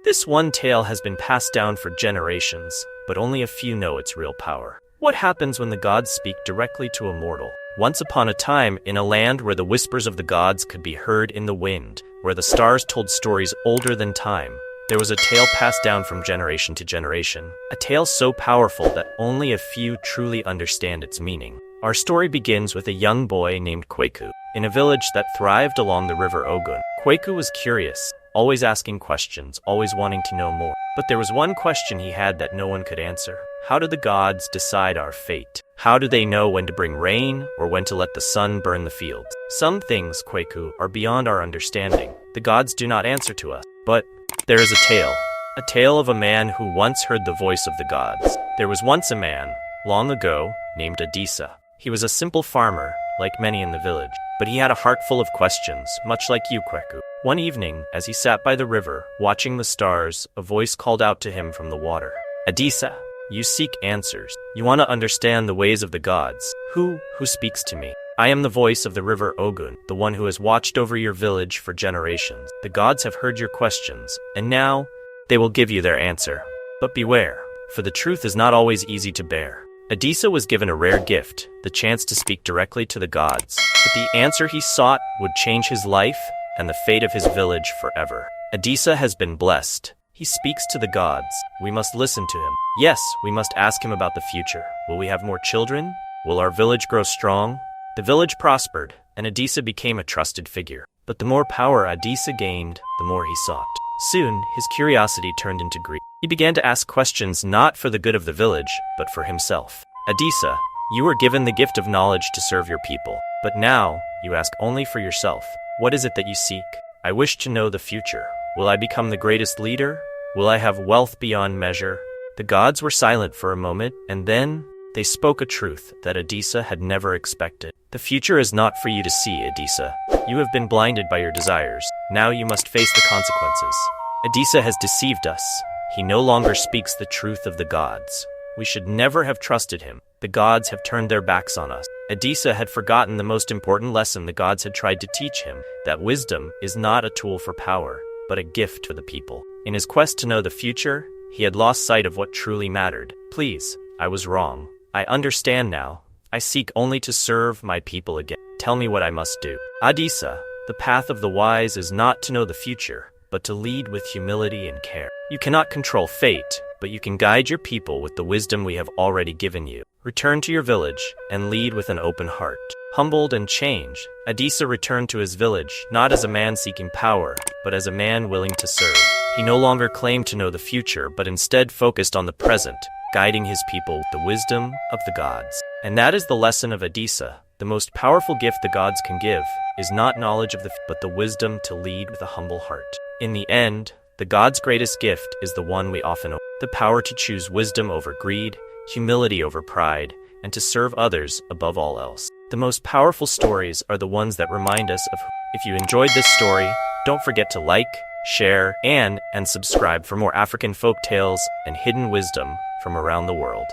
This one tale has been passed down for generations, but only a few know its real power. What happens when the gods speak directly to a mortal? Once upon a time, in a land where the whispers of the gods could be heard in the wind, where the stars told stories older than time, there was a tale passed down from generation to generation, a tale so powerful that only a few truly understand its meaning. Our story begins with a young boy named Kweku, in a village that thrived along the river Ogun. Kweku was curious, always asking questions, always wanting to know more. But there was one question he had that no one could answer. How do the gods decide our fate? How do they know when to bring rain or when to let the sun burn the fields? Some things, Kweku, are beyond our understanding. The gods do not answer to us. But there is a tale of a man who once heard the voice of the gods. There was once a man, long ago, named Adisa. He was a simple farmer, like many in the village, but he had a heart full of questions, much like you, Kweku. One evening, as he sat by the river, watching the stars, a voice called out to him from the water. Adisa, you seek answers. You want to understand the ways of the gods. Who speaks to me? I am the voice of the river Ogun, the one who has watched over your village for generations. The gods have heard your questions, and now they will give you their answer. But beware, for the truth is not always easy to bear. Adisa was given a rare gift, the chance to speak directly to the gods. But the answer he sought would change his life and the fate of his village forever. Adisa has been blessed. He speaks to the gods. We must listen to him. Yes, we must ask him about the future. Will we have more children? Will our village grow strong? The village prospered, and Adisa became a trusted figure. But the more power Adisa gained, the more he sought. Soon, his curiosity turned into greed. He began to ask questions not for the good of the village, but for himself. Adisa, you were given the gift of knowledge to serve your people. But now, you ask only for yourself. What is it that you seek? I wish to know the future. Will I become the greatest leader? Will I have wealth beyond measure? The gods were silent for a moment, and then they spoke a truth that Adisa had never expected. The future is not for you to see, Adisa. You have been blinded by your desires. Now you must face the consequences. Adisa has deceived us. He no longer speaks the truth of the gods. We should never have trusted him. The gods have turned their backs on us. Adisa had forgotten the most important lesson the gods had tried to teach him, that wisdom is not a tool for power, but a gift for the people. In his quest to know the future, he had lost sight of what truly mattered. Please, I was wrong. I understand now. I seek only to serve my people again. Tell me what I must do. Adisa, the path of the wise is not to know the future, but to lead with humility and care. You cannot control fate, but you can guide your people with the wisdom we have already given you. Return to your village and lead with an open heart. Humbled and changed, Adisa returned to his village, not as a man seeking power, but as a man willing to serve. He no longer claimed to know the future, but instead focused on the present, guiding his people with the wisdom of the gods. And that is the lesson of Adisa. The most powerful gift the gods can give is not knowledge of but the wisdom to lead with a humble heart. In the end, the gods' greatest gift is the one we often own, the power to choose wisdom over greed, humility over pride, and to serve others above all else. The most powerful stories are the ones that remind us of who. If you enjoyed this story, don't forget to like, share, and subscribe for more African folk tales and hidden wisdom from around the world.